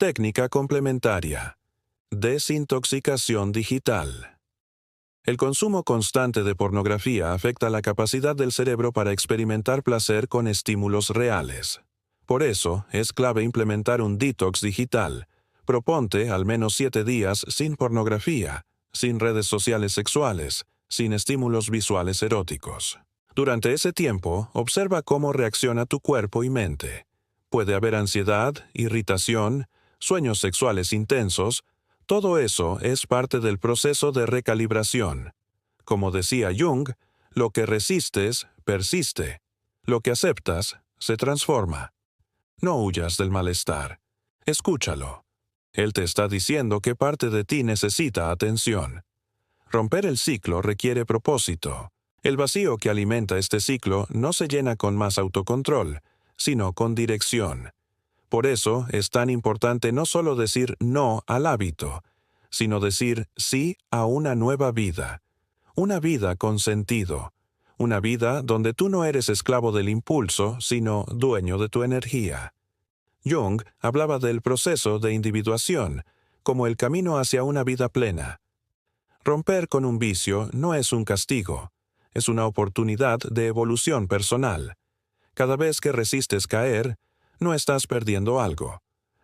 Técnica complementaria. Desintoxicación digital. El consumo constante de pornografía afecta la capacidad del cerebro para experimentar placer con estímulos reales. Por eso, es clave implementar un detox digital. Proponte al menos 7 días sin pornografía, sin redes sociales sexuales, sin estímulos visuales eróticos. Durante ese tiempo, observa cómo reacciona tu cuerpo y mente. Puede haber ansiedad, irritación, sueños sexuales intensos. Todo eso es parte del proceso de recalibración. Como decía Jung, lo que resistes, persiste. Lo que aceptas, se transforma. No huyas del malestar. Escúchalo. Él te está diciendo que parte de ti necesita atención. Romper el ciclo requiere propósito. El vacío que alimenta este ciclo no se llena con más autocontrol, sino con dirección. Por eso es tan importante no solo decir no al hábito, sino decir sí a una nueva vida. Una vida con sentido. Una vida donde tú no eres esclavo del impulso, sino dueño de tu energía. Jung hablaba del proceso de individuación como el camino hacia una vida plena. Romper con un vicio no es un castigo, es una oportunidad de evolución personal. Cada vez que resistes caer, no estás perdiendo algo.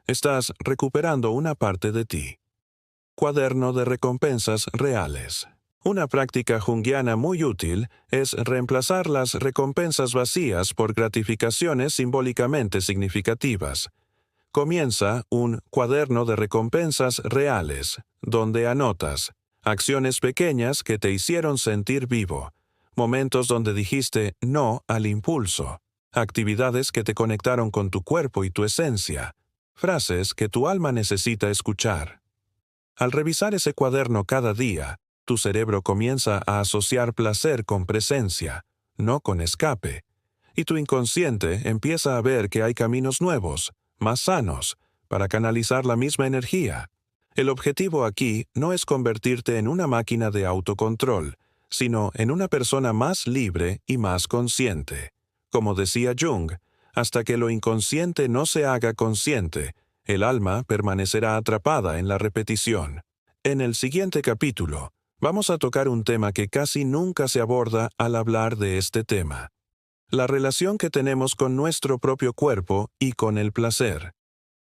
Estás recuperando una parte de ti. Cuaderno de recompensas reales. Una práctica junguiana muy útil es reemplazar las recompensas vacías por gratificaciones simbólicamente significativas. Comienza un cuaderno de recompensas reales, donde anotas acciones pequeñas que te hicieron sentir vivo, momentos donde dijiste no al impulso, actividades que te conectaron con tu cuerpo y tu esencia, frases que tu alma necesita escuchar. Al revisar ese cuaderno cada día, tu cerebro comienza a asociar placer con presencia, no con escape, y tu inconsciente empieza a ver que hay caminos nuevos, más sanos, para canalizar la misma energía. El objetivo aquí no es convertirte en una máquina de autocontrol, sino en una persona más libre y más consciente. Como decía Jung, hasta que lo inconsciente no se haga consciente, el alma permanecerá atrapada en la repetición. En el siguiente capítulo, vamos a tocar un tema que casi nunca se aborda al hablar de este tema: la relación que tenemos con nuestro propio cuerpo y con el placer.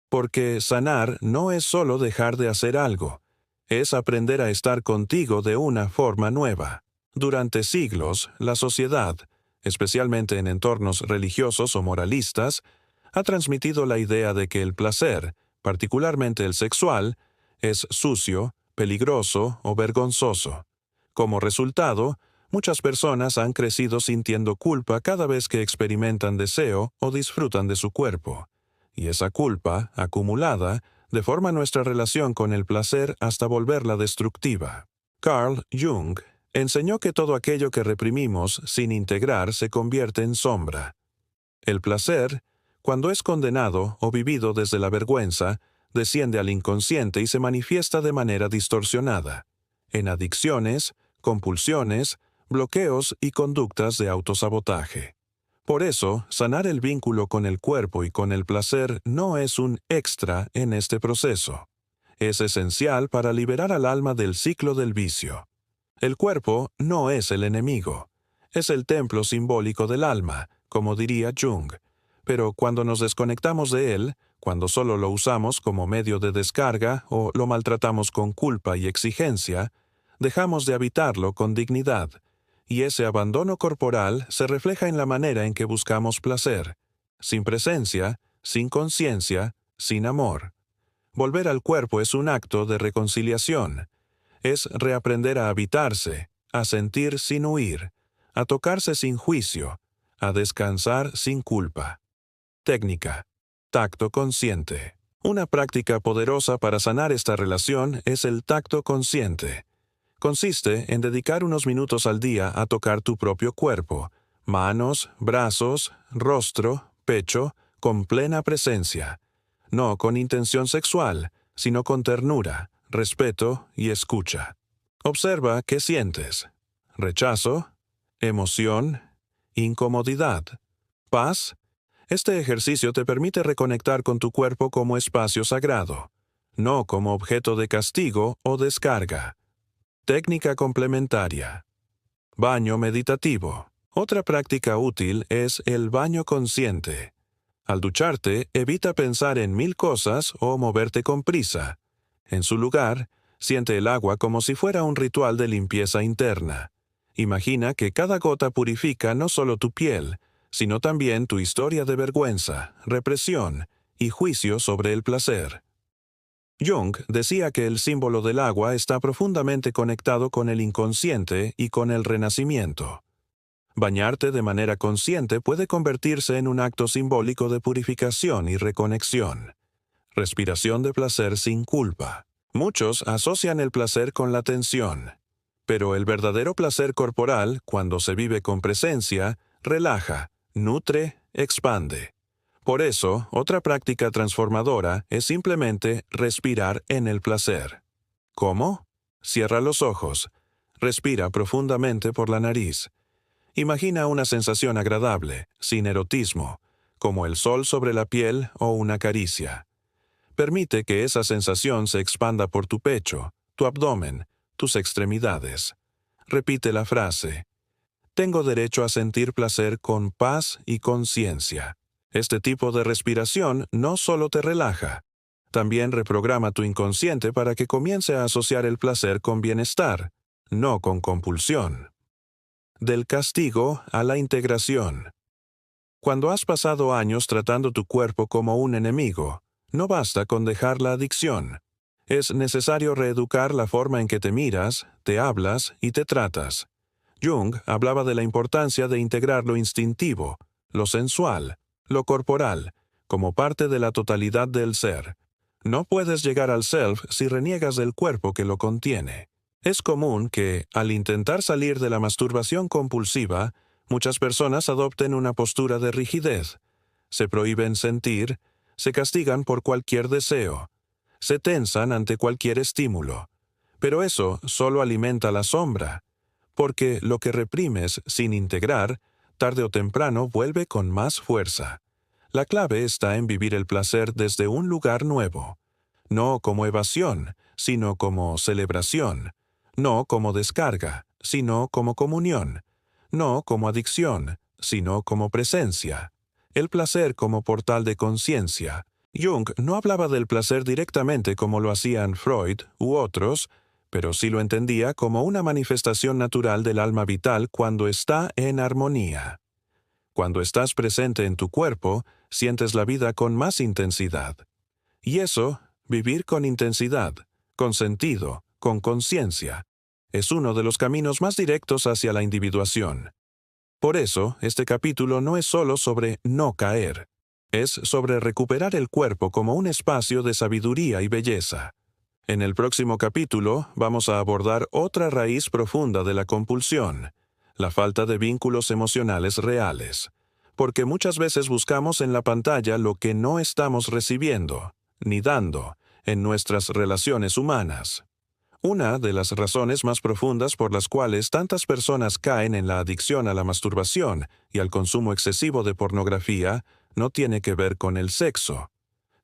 Porque sanar no es solo dejar de hacer algo, es aprender a estar contigo de una forma nueva. Durante siglos, la sociedad, especialmente en entornos religiosos o moralistas, ha transmitido la idea de que el placer, particularmente el sexual, es sucio, peligroso o vergonzoso. Como resultado, muchas personas han crecido sintiendo culpa cada vez que experimentan deseo o disfrutan de su cuerpo. Y esa culpa, acumulada, deforma nuestra relación con el placer hasta volverla destructiva. Carl Jung enseñó que todo aquello que reprimimos sin integrar se convierte en sombra. El placer, cuando es condenado o vivido desde la vergüenza, desciende al inconsciente y se manifiesta de manera distorsionada, en adicciones, compulsiones, bloqueos y conductas de autosabotaje. Por eso, sanar el vínculo con el cuerpo y con el placer no es un extra en este proceso. Es esencial para liberar al alma del ciclo del vicio. El cuerpo no es el enemigo. Es el templo simbólico del alma, como diría Jung. Pero cuando nos desconectamos de él, cuando solo lo usamos como medio de descarga o lo maltratamos con culpa y exigencia, dejamos de habitarlo con dignidad. Y ese abandono corporal se refleja en la manera en que buscamos placer, sin presencia, sin conciencia, sin amor. Volver al cuerpo es un acto de reconciliación. Es reaprender a habitarse, a sentir sin huir, a tocarse sin juicio, a descansar sin culpa. Técnica. Tacto consciente. Una práctica poderosa para sanar esta relación es el tacto consciente. Consiste en dedicar unos minutos al día a tocar tu propio cuerpo, manos, brazos, rostro, pecho, con plena presencia. No con intención sexual, sino con ternura, respeto y escucha. Observa qué sientes: rechazo, emoción, incomodidad, paz, Este ejercicio te permite reconectar con tu cuerpo como espacio sagrado, no como objeto de castigo o descarga. Técnica complementaria. Baño meditativo. Otra práctica útil es el baño consciente. Al ducharte, evita pensar en 1000 cosas o moverte con prisa. En su lugar, siente el agua como si fuera un ritual de limpieza interna. Imagina que cada gota purifica no solo tu piel, sino también tu historia de vergüenza, represión y juicio sobre el placer. Jung decía que el símbolo del agua está profundamente conectado con el inconsciente y con el renacimiento. Bañarte de manera consciente puede convertirse en un acto simbólico de purificación y reconexión. Respiración de placer sin culpa. Muchos asocian el placer con la tensión, pero el verdadero placer corporal, cuando se vive con presencia, relaja, nutre, expande. Por eso, otra práctica transformadora es simplemente respirar en el placer. ¿Cómo? Cierra los ojos. Respira profundamente por la nariz. Imagina una sensación agradable, sin erotismo, como el sol sobre la piel o una caricia. Permite que esa sensación se expanda por tu pecho, tu abdomen, tus extremidades. Repite la frase: tengo derecho a sentir placer con paz y conciencia. Este tipo de respiración no solo te relaja, también reprograma tu inconsciente para que comience a asociar el placer con bienestar, no con compulsión. Del castigo a la integración. Cuando has pasado años tratando tu cuerpo como un enemigo, no basta con dejar la adicción. Es necesario reeducar la forma en que te miras, te hablas y te tratas. Jung hablaba de la importancia de integrar lo instintivo, lo sensual, lo corporal, como parte de la totalidad del ser. No puedes llegar al self si reniegas del cuerpo que lo contiene. Es común que, al intentar salir de la masturbación compulsiva, muchas personas adopten una postura de rigidez. Se prohíben sentir, se castigan por cualquier deseo, se tensan ante cualquier estímulo. Pero eso solo alimenta la sombra, porque lo que reprimes sin integrar, tarde o temprano vuelve con más fuerza. La clave está en vivir el placer desde un lugar nuevo, no como evasión, sino como celebración, no como descarga, sino como comunión, no como adicción, sino como presencia. El placer como portal de conciencia. Jung no hablaba del placer directamente como lo hacían Freud u otros, pero sí lo entendía como una manifestación natural del alma vital cuando está en armonía. Cuando estás presente en tu cuerpo, sientes la vida con más intensidad. Y eso, vivir con intensidad, con sentido, con conciencia, es uno de los caminos más directos hacia la individuación. Por eso, este capítulo no es solo sobre no caer, es sobre recuperar el cuerpo como un espacio de sabiduría y belleza. En el próximo capítulo vamos a abordar otra raíz profunda de la compulsión, la falta de vínculos emocionales reales, porque muchas veces buscamos en la pantalla lo que no estamos recibiendo, ni dando, en nuestras relaciones humanas. Una de las razones más profundas por las cuales tantas personas caen en la adicción a la masturbación y al consumo excesivo de pornografía no tiene que ver con el sexo,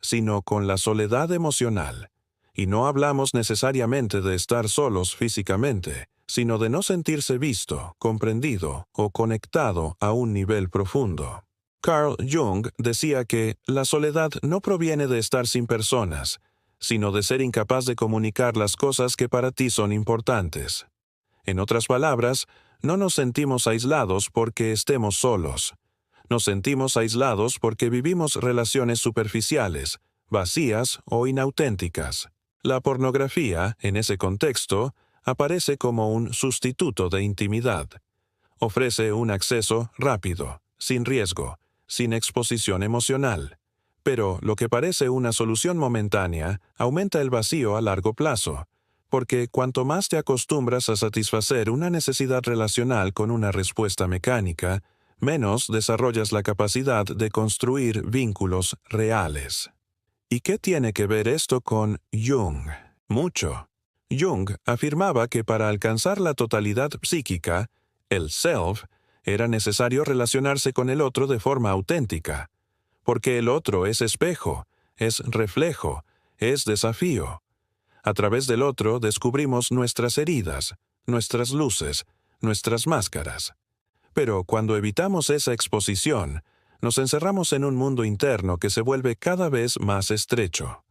sino con la soledad emocional. Y no hablamos necesariamente de estar solos físicamente, sino de no sentirse visto, comprendido o conectado a un nivel profundo. Carl Jung decía que la soledad no proviene de estar sin personas, sino de ser incapaz de comunicar las cosas que para ti son importantes. En otras palabras, no nos sentimos aislados porque estemos solos. Nos sentimos aislados porque vivimos relaciones superficiales, vacías o inauténticas. La pornografía, en ese contexto, aparece como un sustituto de intimidad. Ofrece un acceso rápido, sin riesgo, sin exposición emocional. Pero lo que parece una solución momentánea aumenta el vacío a largo plazo, porque cuanto más te acostumbras a satisfacer una necesidad relacional con una respuesta mecánica, menos desarrollas la capacidad de construir vínculos reales. ¿Y qué tiene que ver esto con Jung? Mucho. Jung afirmaba que para alcanzar la totalidad psíquica, el self, era necesario relacionarse con el otro de forma auténtica. porque el otro es espejo, es reflejo, es desafío. A través del otro descubrimos nuestras heridas, nuestras luces, nuestras máscaras. Pero cuando evitamos esa exposición, nos encerramos en un mundo interno que se vuelve cada vez más estrecho.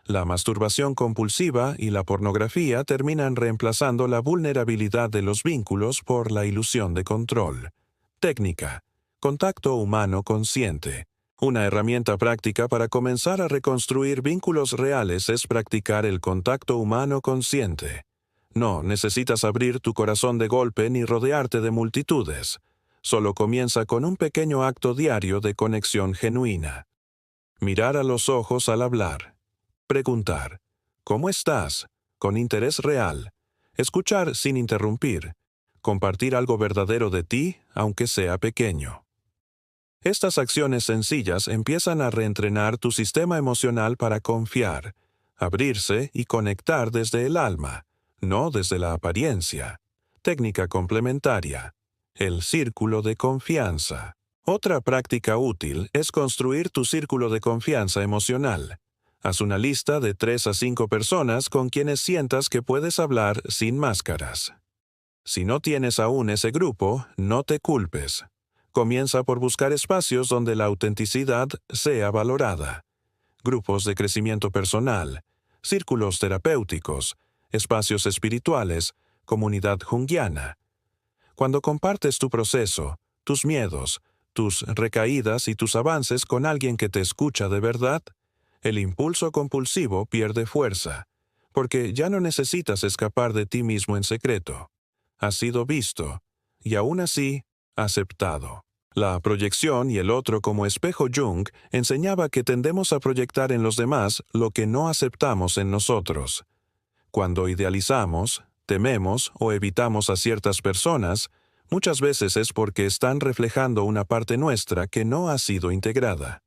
La masturbación compulsiva y la pornografía terminan reemplazando la vulnerabilidad de los vínculos por la ilusión de control. Técnica: contacto humano consciente. Una herramienta práctica para comenzar a reconstruir vínculos reales es practicar el contacto humano consciente. No necesitas abrir tu corazón de golpe ni rodearte de multitudes. Solo comienza con un pequeño acto diario de conexión genuina. Mirar a los ojos al hablar. Preguntar: ¿cómo estás?, con interés real. Escuchar sin interrumpir. Compartir algo verdadero de ti, aunque sea pequeño. Estas acciones sencillas empiezan a reentrenar tu sistema emocional para confiar, abrirse y conectar desde el alma, no desde la apariencia. Técnica complementaria: el círculo de confianza. Otra práctica útil es construir tu círculo de confianza emocional. Haz una lista de 3 a 5 personas con quienes sientas que puedes hablar sin máscaras. Si no tienes aún ese grupo, no te culpes. Comienza por buscar espacios donde la autenticidad sea valorada. Grupos de crecimiento personal, círculos terapéuticos, espacios espirituales, comunidad junguiana. Cuando compartes tu proceso, tus miedos, tus recaídas y tus avances con alguien que te escucha de verdad, el impulso compulsivo pierde fuerza, porque ya no necesitas escapar de ti mismo en secreto. Has sido visto, y aún así, aceptado. La proyección y el otro como espejo Jung enseñaba que tendemos a proyectar en los demás lo que no aceptamos en nosotros. Cuando idealizamos, tememos o evitamos a ciertas personas, muchas veces es porque están reflejando una parte nuestra que no ha sido integrada.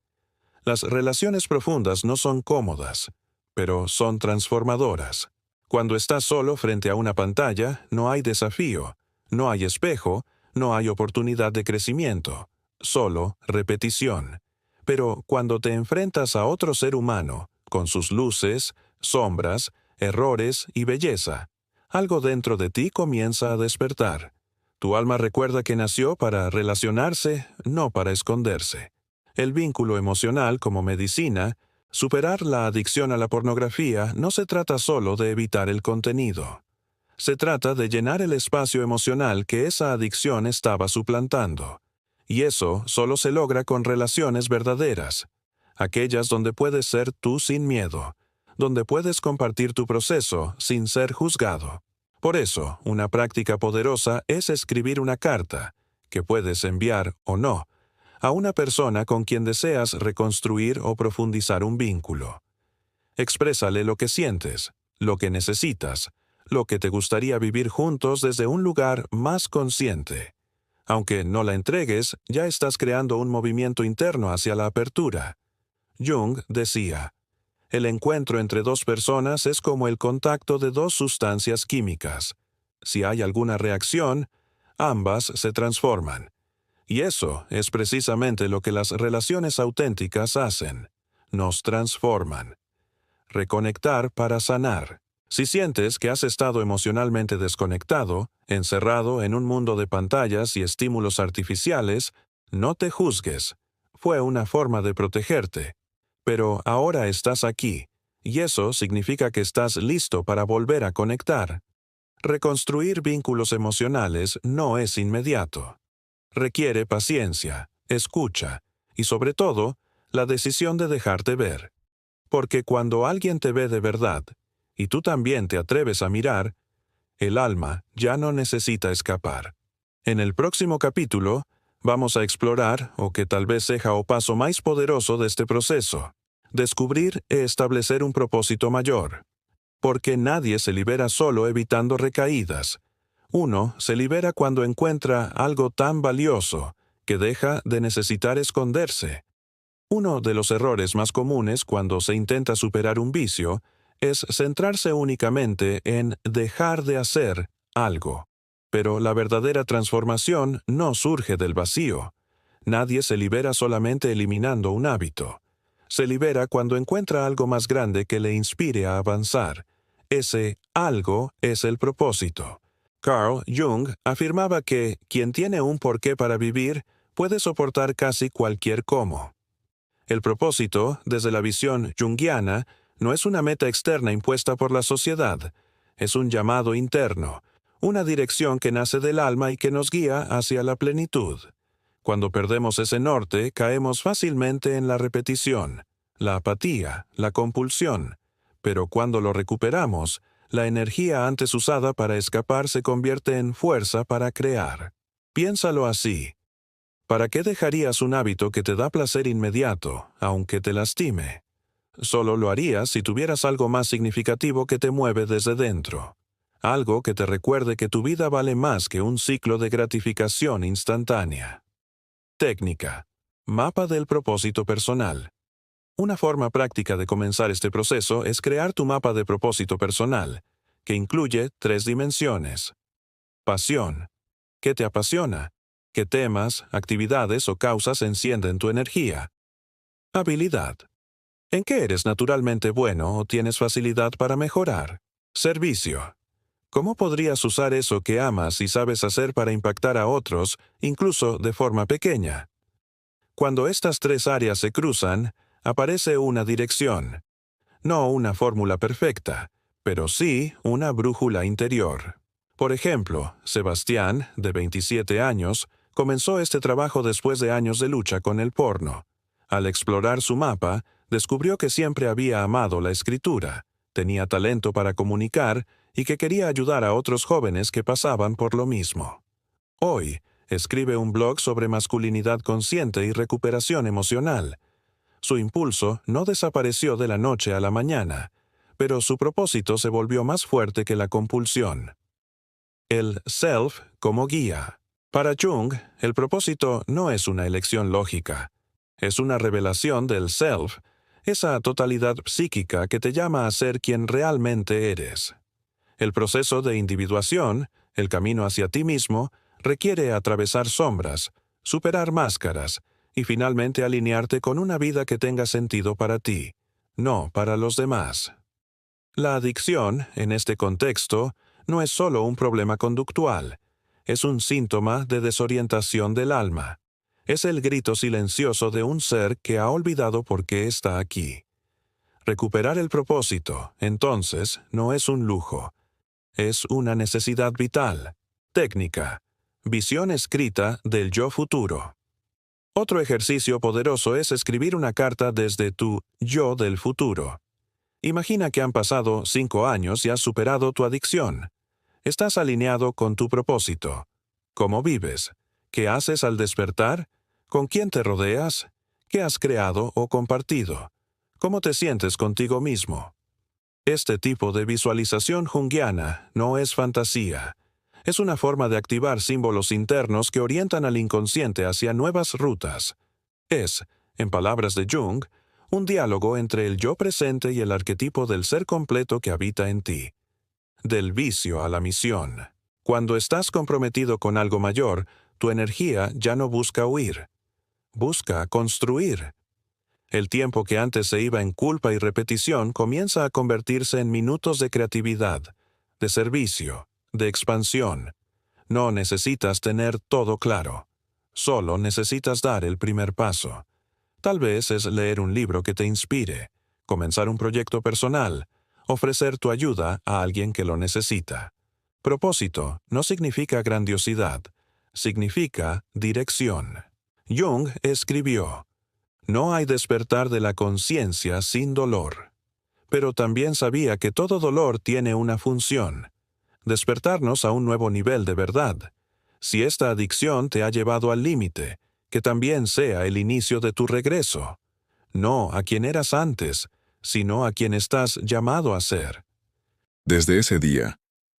Las relaciones profundas no son cómodas, pero son transformadoras. Cuando estás solo frente a una pantalla, no hay desafío, no hay espejo, no hay oportunidad de crecimiento, solo repetición. Pero cuando te enfrentas a otro ser humano, con sus luces, sombras, errores y belleza, algo dentro de ti comienza a despertar. Tu alma recuerda que nació para relacionarse, no para esconderse. El vínculo emocional como medicina, superar la adicción a la pornografía no se trata solo de evitar el contenido. Se trata de llenar el espacio emocional que esa adicción estaba suplantando. Y eso solo se logra con relaciones verdaderas, aquellas donde puedes ser tú sin miedo, donde puedes compartir tu proceso sin ser juzgado. Por eso, una práctica poderosa es escribir una carta, que puedes enviar o no, a una persona con quien deseas reconstruir o profundizar un vínculo. Exprésale lo que sientes, lo que necesitas, lo que te gustaría vivir juntos desde un lugar más consciente. Aunque no la entregues, ya estás creando un movimiento interno hacia la apertura. Jung decía: el encuentro entre dos personas es como el contacto de dos sustancias químicas. Si hay alguna reacción, ambas se transforman. Y eso es precisamente lo que las relaciones auténticas hacen. Nos transforman. Reconectar para sanar. Si sientes que has estado emocionalmente desconectado, encerrado en un mundo de pantallas y estímulos artificiales, no te juzgues. Fue una forma de protegerte. Pero ahora estás aquí, y eso significa que estás listo para volver a conectar. Reconstruir vínculos emocionales no es inmediato. Requiere paciencia, escucha y, sobre todo, la decisión de dejarte ver. Porque cuando alguien te ve de verdad, y tú también te atreves a mirar, el alma ya no necesita escapar. En el próximo capítulo, vamos a explorar o que tal vez sea o paso más poderoso de este proceso: descubrir e establecer un propósito mayor. Porque nadie se libera solo evitando recaídas. Uno se libera cuando encuentra algo tan valioso que deja de necesitar esconderse. Uno de los errores más comunes cuando se intenta superar un vicio es centrarse únicamente en dejar de hacer algo. Pero la verdadera transformación no surge del vacío. Nadie se libera solamente eliminando un hábito. Se libera cuando encuentra algo más grande que le inspire a avanzar. Ese algo es el propósito. Carl Jung afirmaba que quien tiene un porqué para vivir puede soportar casi cualquier cómo. El propósito, desde la visión junguiana, no es una meta externa impuesta por la sociedad. Es un llamado interno, una dirección que nace del alma y que nos guía hacia la plenitud. Cuando perdemos ese norte, caemos fácilmente en la repetición, la apatía, la compulsión. Pero cuando lo recuperamos, la energía antes usada para escapar se convierte en fuerza para crear. Piénsalo así. ¿Para qué dejarías un hábito que te da placer inmediato, aunque te lastime? Solo lo harías si tuvieras algo más significativo que te mueve desde dentro. Algo que te recuerde que tu vida vale más que un ciclo de gratificación instantánea. Técnica. Mapa del propósito personal. Una forma práctica de comenzar este proceso es crear tu mapa de propósito personal, que incluye 3 dimensiones. Pasión. ¿Qué te apasiona? ¿Qué temas, actividades o causas encienden tu energía? Habilidad. ¿En qué eres naturalmente bueno o tienes facilidad para mejorar? Servicio. ¿Cómo podrías usar eso que amas y sabes hacer para impactar a otros, incluso de forma pequeña? Cuando estas 3 áreas se cruzan, aparece una dirección. No una fórmula perfecta, pero sí una brújula interior. Por ejemplo, Sebastián, de 27 años, comenzó este trabajo después de años de lucha con el porno. Al explorar su mapa, descubrió que siempre había amado la escritura, tenía talento para comunicar y que quería ayudar a otros jóvenes que pasaban por lo mismo. Hoy, escribe un blog sobre masculinidad consciente y recuperación emocional. Su impulso no desapareció de la noche a la mañana, pero su propósito se volvió más fuerte que la compulsión. El self como guía. Para Jung, el propósito no es una elección lógica. Es una revelación del self, esa totalidad psíquica que te llama a ser quien realmente eres. El proceso de individuación, el camino hacia ti mismo, requiere atravesar sombras, superar máscaras y finalmente alinearte con una vida que tenga sentido para ti, no para los demás. La adicción, en este contexto, no es solo un problema conductual, es un síntoma de desorientación del alma. Es el grito silencioso de un ser que ha olvidado por qué está aquí. Recuperar el propósito, entonces, no es un lujo. Es una necesidad vital. Técnica. Visión escrita del yo futuro. Otro ejercicio poderoso es escribir una carta desde tu yo del futuro. Imagina que han pasado 5 años y has superado tu adicción. Estás alineado con tu propósito. ¿Cómo vives? ¿Qué haces al despertar? ¿Con quién te rodeas? ¿Qué has creado o compartido? ¿Cómo te sientes contigo mismo? Este tipo de visualización junguiana no es fantasía. Es una forma de activar símbolos internos que orientan al inconsciente hacia nuevas rutas. Es, en palabras de Jung, un diálogo entre el yo presente y el arquetipo del ser completo que habita en ti. Del vicio a la misión. Cuando estás comprometido con algo mayor, tu energía ya no busca huir. Busca construir. El tiempo que antes se iba en culpa y repetición comienza a convertirse en minutos de creatividad, de servicio, de expansión. No necesitas tener todo claro. Solo necesitas dar el primer paso. Tal vez es leer un libro que te inspire, comenzar un proyecto personal, ofrecer tu ayuda a alguien que lo necesita. Propósito no significa grandiosidad, significa dirección. Jung escribió: "No hay despertar de la conciencia sin dolor". Pero también sabía que todo dolor tiene una función: despertarnos a un nuevo nivel de verdad. Si esta adicción te ha llevado al límite, que también sea el inicio de tu regreso. No a quien eras antes, sino a quien estás llamado a ser. Desde ese día,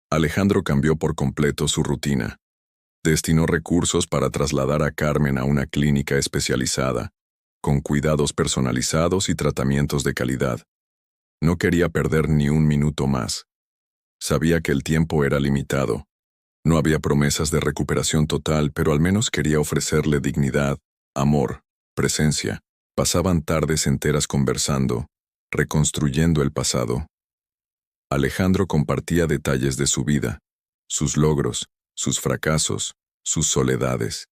Alejandro cambió por completo su rutina. Destinó recursos para trasladar a Carmen a una clínica especializada, con cuidados personalizados y tratamientos de calidad. No quería perder ni un minuto más. Sabía que el tiempo era limitado. No había promesas de recuperación total, pero al menos quería ofrecerle dignidad, amor, presencia. Pasaban tardes enteras conversando, reconstruyendo el pasado. Alejandro compartía detalles de su vida, sus logros, sus fracasos, sus soledades.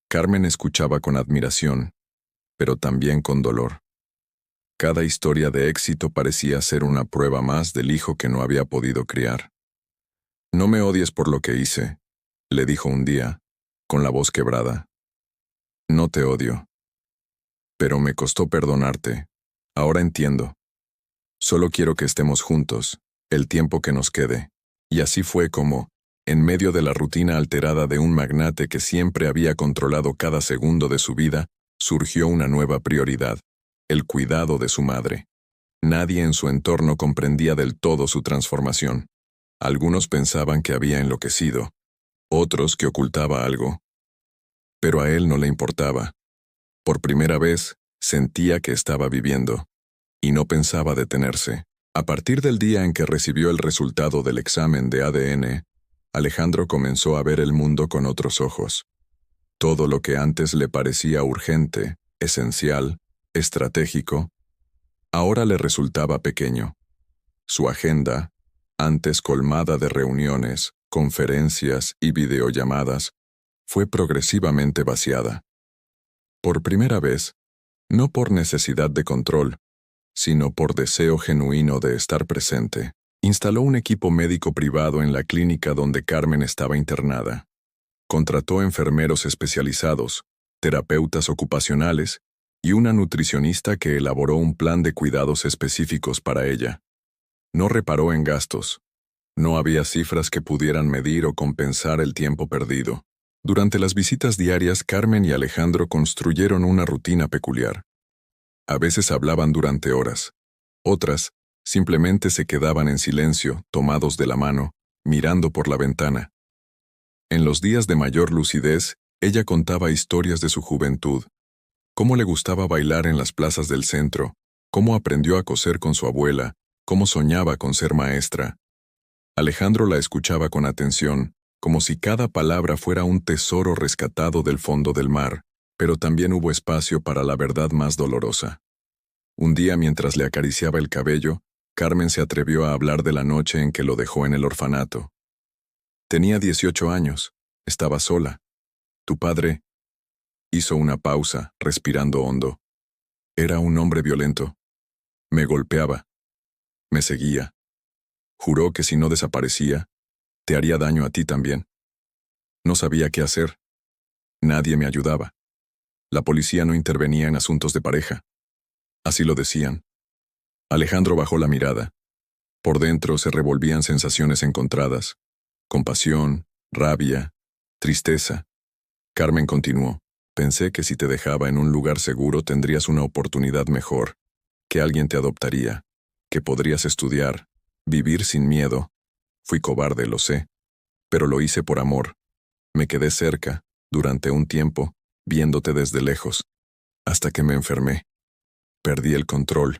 Carmen escuchaba con admiración, pero también con dolor. Cada historia de éxito parecía ser una prueba más del hijo que no había podido criar. «No me odies por lo que hice», le dijo un día, con la voz quebrada. «No te odio. Pero me costó perdonarte. Ahora entiendo. Solo quiero que estemos juntos, el tiempo que nos quede». Y así fue como, en medio de la rutina alterada de un magnate que siempre había controlado cada segundo de su vida, surgió una nueva prioridad: el cuidado de su madre. Nadie en su entorno comprendía del todo su transformación. Algunos pensaban que había enloquecido, otros que ocultaba algo. Pero a él no le importaba. Por primera vez, sentía que estaba viviendo, y no pensaba detenerse. A partir del día en que recibió el resultado del examen de ADN, Alejandro comenzó a ver el mundo con otros ojos. Todo lo que antes le parecía urgente, esencial, estratégico, ahora le resultaba pequeño. Su agenda, antes colmada de reuniones, conferencias y videollamadas, fue progresivamente vaciada. Por primera vez, no por necesidad de control, sino por deseo genuino de estar presente, instaló un equipo médico privado en la clínica donde Carmen estaba internada. Contrató enfermeros especializados, terapeutas ocupacionales y una nutricionista que elaboró un plan de cuidados específicos para ella. No reparó en gastos. No había cifras que pudieran medir o compensar el tiempo perdido. Durante las visitas diarias, Carmen y Alejandro construyeron una rutina peculiar. A veces hablaban durante horas. Otras, simplemente se quedaban en silencio, tomados de la mano, mirando por la ventana. En los días de mayor lucidez, ella contaba historias de su juventud, cómo le gustaba bailar en las plazas del centro, cómo aprendió a coser con su abuela, cómo soñaba con ser maestra. Alejandro la escuchaba con atención, como si cada palabra fuera un tesoro rescatado del fondo del mar, pero también hubo espacio para la verdad más dolorosa. Un día, mientras le acariciaba el cabello, Carmen se atrevió a hablar de la noche en que lo dejó en el orfanato. Tenía 18 años, estaba sola. Tu padre... Hizo una pausa, respirando hondo. Era un hombre violento. Me golpeaba. Me seguía. Juró que si no desaparecía, te haría daño a ti también. No sabía qué hacer. Nadie me ayudaba. La policía no intervenía en asuntos de pareja. Así lo decían. Alejandro bajó la mirada. Por dentro se revolvían sensaciones encontradas: compasión, rabia, tristeza. Carmen continuó. Pensé que si te dejaba en un lugar seguro tendrías una oportunidad mejor, que alguien te adoptaría, que podrías estudiar, vivir sin miedo. Fui cobarde, lo sé, pero lo hice por amor. Me quedé cerca, durante un tiempo, viéndote desde lejos, hasta que me enfermé. Perdí el control,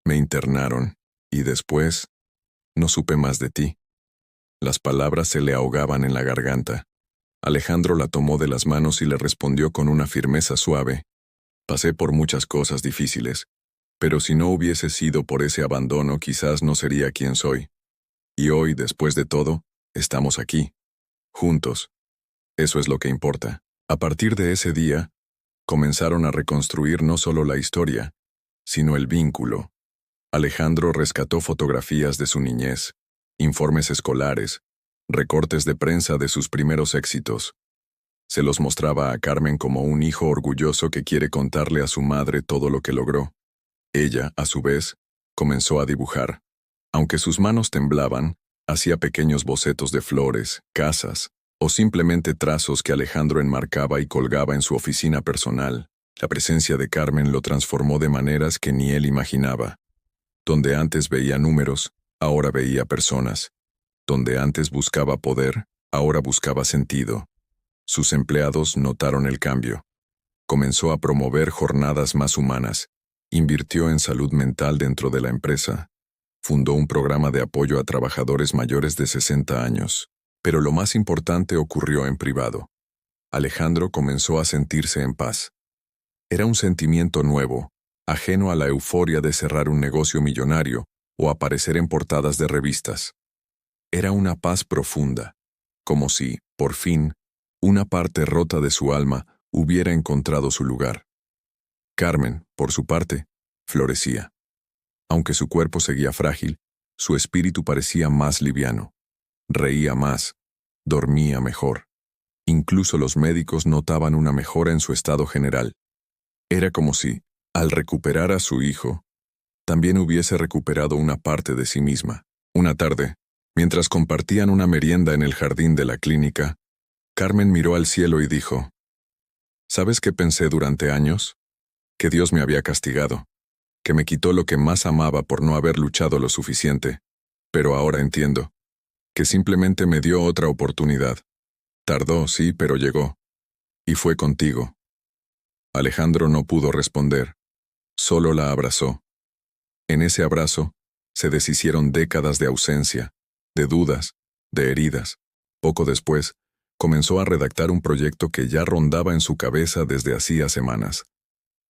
me internaron, y después, no supe más de ti. Las palabras se le ahogaban en la garganta. Alejandro la tomó de las manos y le respondió con una firmeza suave. Pasé por muchas cosas difíciles, pero si no hubiese sido por ese abandono quizás no sería quien soy. Y hoy, después de todo, estamos aquí, juntos. Eso es lo que importa. A partir de ese día, comenzaron a reconstruir no solo la historia, sino el vínculo. Alejandro rescató fotografías de su niñez, informes escolares, recortes de prensa de sus primeros éxitos. Se los mostraba a Carmen como un hijo orgulloso que quiere contarle a su madre todo lo que logró. Ella, a su vez, comenzó a dibujar. Aunque sus manos temblaban, hacía pequeños bocetos de flores, casas, o simplemente trazos que Alejandro enmarcaba y colgaba en su oficina personal. La presencia de Carmen lo transformó de maneras que ni él imaginaba. Donde antes veía números, ahora veía personas. Donde antes buscaba poder, ahora buscaba sentido. Sus empleados notaron el cambio. Comenzó a promover jornadas más humanas. Invirtió en salud mental dentro de la empresa. Fundó un programa de apoyo a trabajadores mayores de 60 años. Pero lo más importante ocurrió en privado. Alejandro comenzó a sentirse en paz. Era un sentimiento nuevo, ajeno a la euforia de cerrar un negocio millonario o aparecer en portadas de revistas. Era una paz profunda, como si, por fin, una parte rota de su alma hubiera encontrado su lugar. Carmen, por su parte, florecía. Aunque su cuerpo seguía frágil, su espíritu parecía más liviano. Reía más, dormía mejor. Incluso los médicos notaban una mejora en su estado general. Era como si, al recuperar a su hijo, también hubiese recuperado una parte de sí misma. Una tarde, mientras compartían una merienda en el jardín de la clínica, Carmen miró al cielo y dijo: ¿Sabes qué pensé durante años? Que Dios me había castigado, que me quitó lo que más amaba por no haber luchado lo suficiente, pero ahora entiendo, que simplemente me dio otra oportunidad. Tardó, sí, pero llegó. Y fue contigo. Alejandro no pudo responder, solo la abrazó. En ese abrazo, se deshicieron décadas de ausencia, de dudas, de heridas. Poco después, comenzó a redactar un proyecto que ya rondaba en su cabeza desde hacía semanas: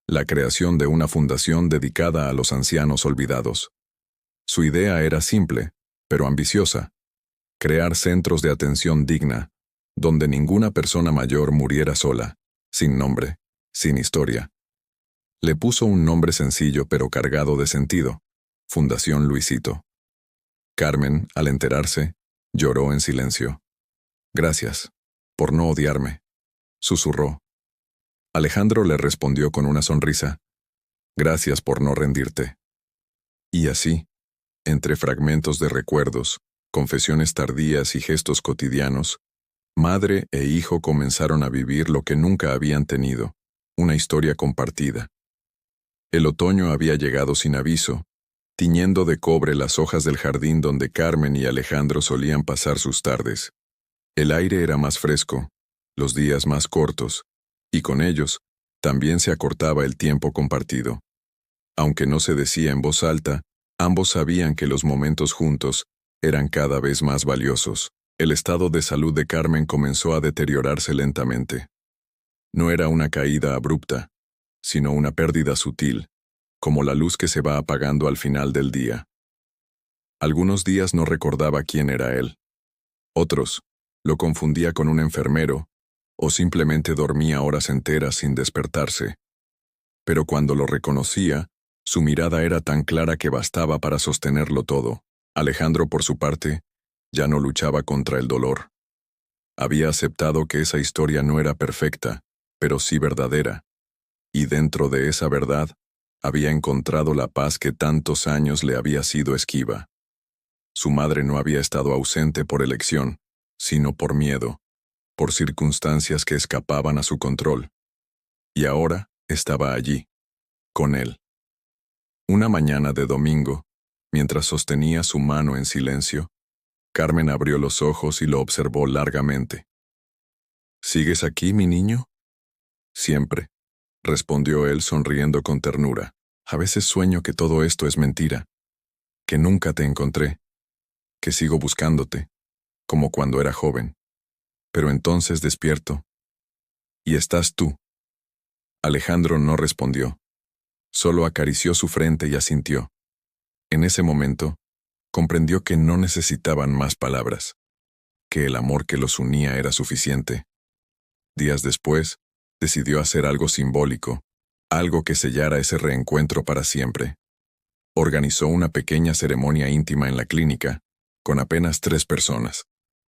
la creación de una fundación dedicada a los ancianos olvidados. Su idea era simple, pero ambiciosa: crear centros de atención digna, donde ninguna persona mayor muriera sola, sin nombre, sin historia. Le puso un nombre sencillo pero cargado de sentido: Fundación Luisito. Carmen, al enterarse, lloró en silencio. «Gracias, por no odiarme», susurró. Alejandro le respondió con una sonrisa: «Gracias por no rendirte». Y así, entre fragmentos de recuerdos, confesiones tardías y gestos cotidianos, madre e hijo comenzaron a vivir lo que nunca habían tenido: una historia compartida. El otoño había llegado sin aviso, tiñendo de cobre las hojas del jardín donde Carmen y Alejandro solían pasar sus tardes. El aire era más fresco, los días más cortos, y con ellos también se acortaba el tiempo compartido. Aunque no se decía en voz alta, ambos sabían que los momentos juntos eran cada vez más valiosos. El estado de salud de Carmen comenzó a deteriorarse lentamente. No era una caída abrupta, sino una pérdida sutil, como la luz que se va apagando al final del día. Algunos días no recordaba quién era él. Otros, lo confundía con un enfermero, o simplemente dormía horas enteras sin despertarse. Pero cuando lo reconocía, su mirada era tan clara que bastaba para sostenerlo todo. Alejandro, por su parte, ya no luchaba contra el dolor. Había aceptado que esa historia no era perfecta, pero sí verdadera. Y dentro de esa verdad, había encontrado la paz que tantos años le había sido esquiva. Su madre no había estado ausente por elección, sino por miedo, por circunstancias que escapaban a su control. Y ahora estaba allí, con él. Una mañana de domingo, mientras sostenía su mano en silencio, Carmen abrió los ojos y lo observó largamente. ¿Sigues aquí, mi niño? Siempre, respondió él sonriendo con ternura. A veces sueño que todo esto es mentira, que nunca te encontré, que sigo buscándote, como cuando era joven. Pero entonces despierto, y estás tú. Alejandro no respondió. Solo acarició su frente y asintió. En ese momento, comprendió que no necesitaban más palabras, que el amor que los unía era suficiente. Días después, decidió hacer algo simbólico, algo que sellara ese reencuentro para siempre. Organizó una pequeña ceremonia íntima en la clínica, con apenas 3 personas: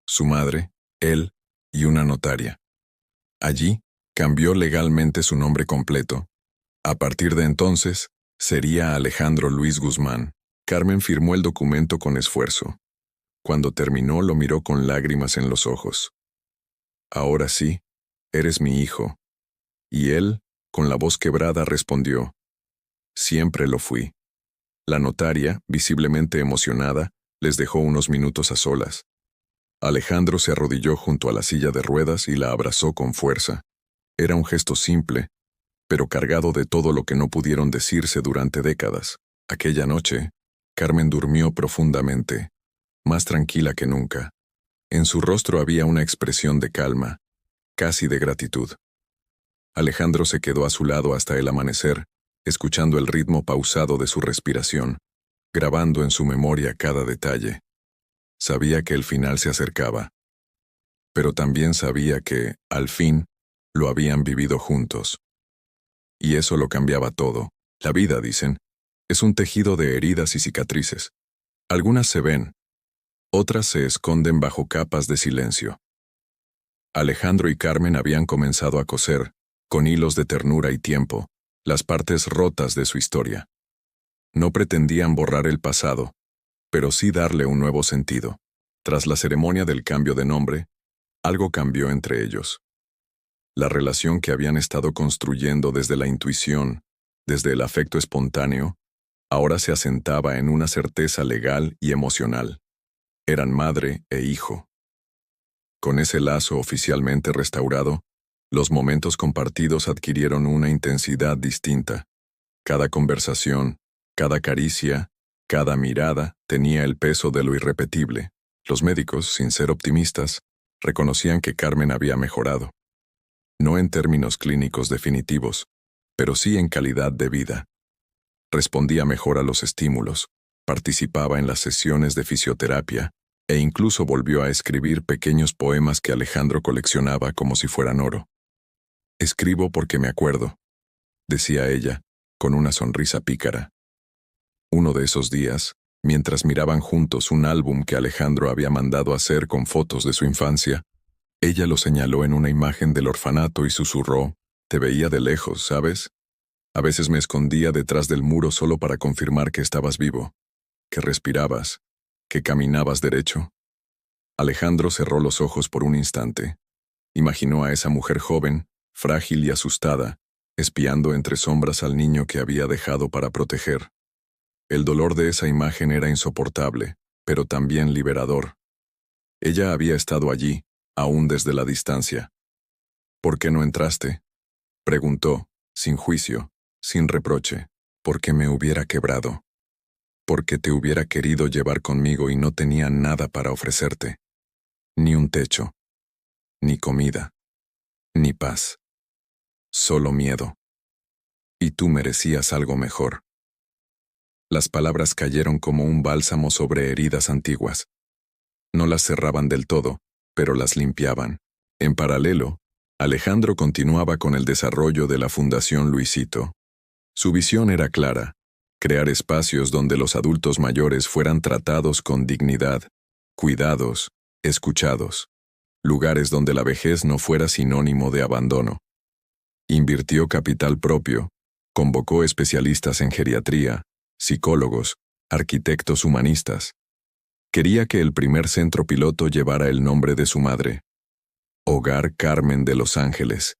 su madre, él y una notaria. Allí, cambió legalmente su nombre completo. A partir de entonces, sería Alejandro Luis Guzmán. Carmen firmó el documento con esfuerzo. Cuando terminó, lo miró con lágrimas en los ojos. «Ahora sí, eres mi hijo». Y él, con la voz quebrada, respondió: «Siempre lo fui». La notaria, visiblemente emocionada, les dejó unos minutos a solas. Alejandro se arrodilló junto a la silla de ruedas y la abrazó con fuerza. Era un gesto simple, pero cargado de todo lo que no pudieron decirse durante décadas. Aquella noche, Carmen durmió profundamente, más tranquila que nunca. En su rostro había una expresión de calma, casi de gratitud. Alejandro se quedó a su lado hasta el amanecer, escuchando el ritmo pausado de su respiración, grabando en su memoria cada detalle. Sabía que el final se acercaba, pero también sabía que, al fin, lo habían vivido juntos. Y eso lo cambiaba todo. La vida, dicen, es un tejido de heridas y cicatrices. Algunas se ven, otras se esconden bajo capas de silencio. Alejandro y Carmen habían comenzado a coser, con hilos de ternura y tiempo, las partes rotas de su historia. No pretendían borrar el pasado, pero sí darle un nuevo sentido. Tras la ceremonia del cambio de nombre, algo cambió entre ellos. La relación que habían estado construyendo desde la intuición, desde el afecto espontáneo, ahora se asentaba en una certeza legal y emocional. Eran madre e hijo. Con ese lazo oficialmente restaurado, los momentos compartidos adquirieron una intensidad distinta. Cada conversación, cada caricia, cada mirada tenía el peso de lo irrepetible. Los médicos, sin ser optimistas, reconocían que Carmen había mejorado. No en términos clínicos definitivos, pero sí en calidad de vida. Respondía mejor a los estímulos, participaba en las sesiones de fisioterapia e incluso volvió a escribir pequeños poemas que Alejandro coleccionaba como si fueran oro. «Escribo porque me acuerdo», decía ella, con una sonrisa pícara. Uno de esos días, mientras miraban juntos un álbum que Alejandro había mandado hacer con fotos de su infancia, ella lo señaló en una imagen del orfanato y susurró: «Te veía de lejos, ¿sabes? A veces me escondía detrás del muro solo para confirmar que estabas vivo, que respirabas, que caminabas derecho». Alejandro cerró los ojos por un instante. Imaginó a esa mujer joven, frágil y asustada, espiando entre sombras al niño que había dejado para proteger. El dolor de esa imagen era insoportable, pero también liberador. Ella había estado allí, aún desde la distancia. «¿Por qué no entraste?», preguntó, sin juicio, sin reproche. «Porque me hubiera quebrado. Porque te hubiera querido llevar conmigo y no tenía nada para ofrecerte. Ni un techo, ni comida, ni paz. Solo miedo. Y tú merecías algo mejor». Las palabras cayeron como un bálsamo sobre heridas antiguas. No las cerraban del todo, pero las limpiaban. En paralelo, Alejandro continuaba con el desarrollo de la Fundación Luisito. Su visión era clara: crear espacios donde los adultos mayores fueran tratados con dignidad, cuidados, escuchados. Lugares donde la vejez no fuera sinónimo de abandono. Invirtió capital propio, convocó especialistas en geriatría, psicólogos, arquitectos humanistas. Quería que el primer centro piloto llevara el nombre de su madre, Hogar Carmen de Los Ángeles.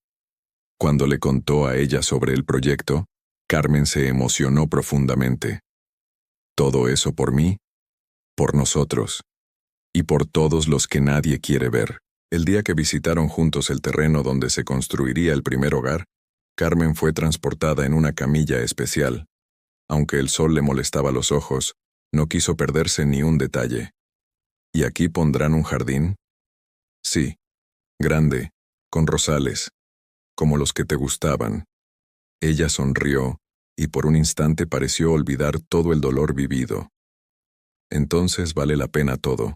Cuando le contó a ella sobre el proyecto, Carmen se emocionó profundamente. «Todo eso por mí, por nosotros, y por todos los que nadie quiere ver». El día que visitaron juntos el terreno donde se construiría el primer hogar, Carmen fue transportada en una camilla especial. Aunque el sol le molestaba los ojos, no quiso perderse ni un detalle. «¿Y aquí pondrán un jardín?» «Sí, grande, con rosales, como los que te gustaban». Ella sonrió, y por un instante pareció olvidar todo el dolor vivido. «Entonces vale la pena todo»,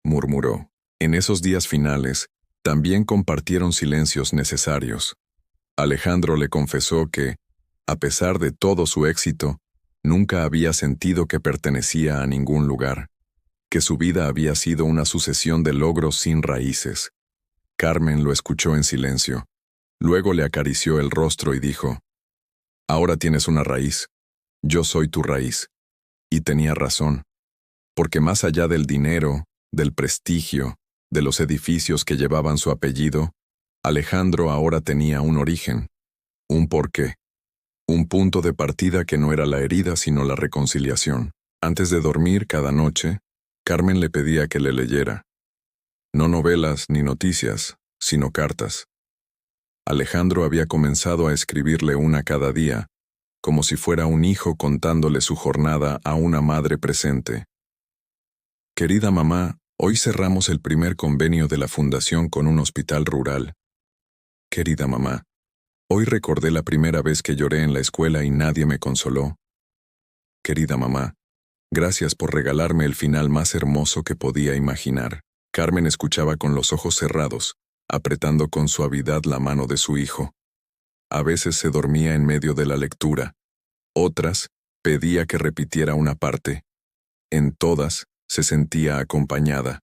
murmuró. En esos días finales, también compartieron silencios necesarios. Alejandro le confesó que, a pesar de todo su éxito, nunca había sentido que pertenecía a ningún lugar, que su vida había sido una sucesión de logros sin raíces. Carmen lo escuchó en silencio. Luego le acarició el rostro y dijo: «Ahora tienes una raíz. Yo soy tu raíz». Y tenía razón, porque más allá del dinero, del prestigio, de los edificios que llevaban su apellido, Alejandro ahora tenía un origen, un porqué, un punto de partida que no era la herida sino la reconciliación. Antes de dormir cada noche, Carmen le pedía que le leyera. No novelas ni noticias, sino cartas. Alejandro había comenzado a escribirle una cada día, como si fuera un hijo contándole su jornada a una madre presente. «Querida mamá, hoy cerramos el primer convenio de la fundación con un hospital rural. Querida mamá, Hoy recordé la primera vez que lloré en la escuela y nadie me consoló. Querida mamá, gracias por regalarme el final más hermoso que podía imaginar. Carmen escuchaba con los ojos cerrados, apretando con suavidad la mano de su hijo. A veces se dormía en medio de la lectura. Otras, pedía que repitiera una parte. En todas, se sentía acompañada.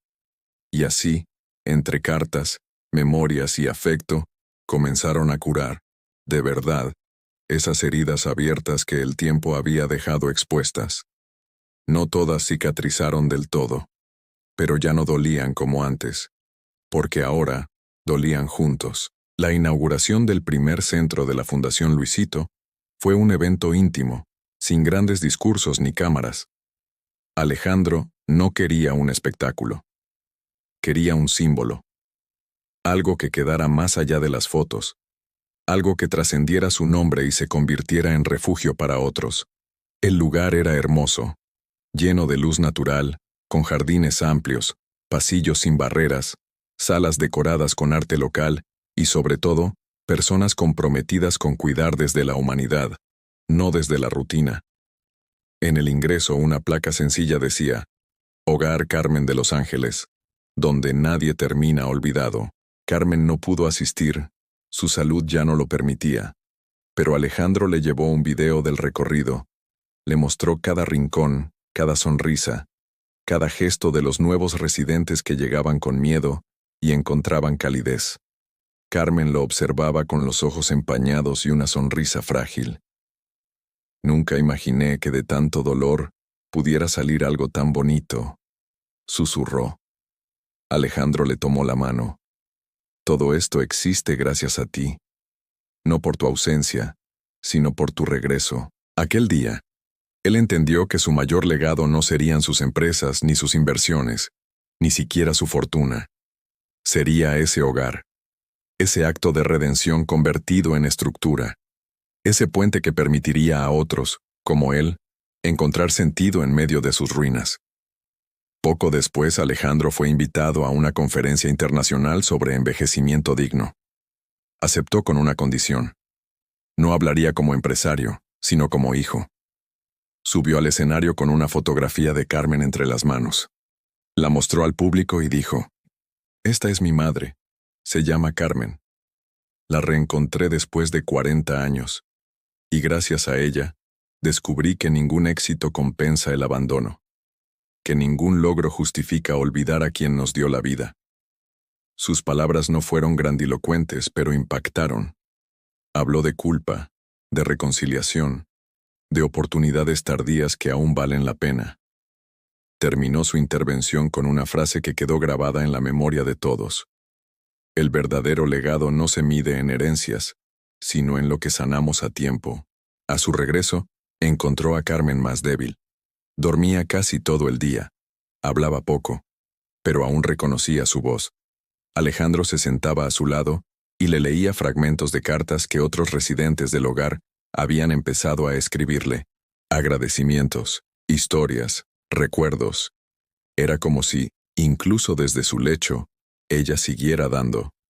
Y así, entre cartas, memorias y afecto, comenzaron a curar, de verdad, esas heridas abiertas que el tiempo había dejado expuestas. No todas cicatrizaron del todo, pero ya no dolían como antes, porque ahora dolían juntos. La inauguración del primer centro de la Fundación Luisito fue un evento íntimo, sin grandes discursos ni cámaras. Alejandro no quería un espectáculo. Quería un símbolo. Algo que quedara más allá de las fotos. Algo que trascendiera su nombre y se convirtiera en refugio para otros. El lugar era hermoso, lleno de luz natural, con jardines amplios, pasillos sin barreras, salas decoradas con arte local y, sobre todo, personas comprometidas con cuidar desde la humanidad, no desde la rutina. En el ingreso una placa sencilla decía, Hogar Carmen de Los Ángeles, donde nadie termina olvidado. Carmen no pudo asistir, su salud ya no lo permitía, pero Alejandro le llevó un video del recorrido, le mostró cada rincón, cada sonrisa, cada gesto de los nuevos residentes que llegaban con miedo y encontraban calidez. Carmen lo observaba con los ojos empañados y una sonrisa frágil. Nunca imaginé que de tanto dolor pudiera salir algo tan bonito, susurró. Alejandro le tomó la mano. Todo esto existe gracias a ti. No por tu ausencia, sino por tu regreso. Aquel día, él entendió que su mayor legado no serían sus empresas ni sus inversiones, ni siquiera su fortuna. Sería ese hogar, ese acto de redención convertido en estructura, ese puente que permitiría a otros, como él, encontrar sentido en medio de sus ruinas. Poco después, Alejandro fue invitado a una conferencia internacional sobre envejecimiento digno. Aceptó con una condición. No hablaría como empresario, sino como hijo. Subió al escenario con una fotografía de Carmen entre las manos. La mostró al público y dijo, «Esta es mi madre. Se llama Carmen. La reencontré después de 40 años. Y gracias a ella, descubrí que ningún éxito compensa el abandono. Que ningún logro justifica olvidar a quien nos dio la vida». Sus palabras no fueron grandilocuentes, pero impactaron. Habló de culpa, de reconciliación, de oportunidades tardías que aún valen la pena. Terminó su intervención con una frase que quedó grabada en la memoria de todos. El verdadero legado no se mide en herencias, sino en lo que sanamos a tiempo. A su regreso, encontró a Carmen más débil. Dormía casi todo el día. Hablaba poco, pero aún reconocía su voz. Alejandro se sentaba a su lado y le leía fragmentos de cartas que otros residentes del hogar habían empezado a escribirle. Agradecimientos, historias, recuerdos. Era como si, incluso desde su lecho, ella siguiera dando.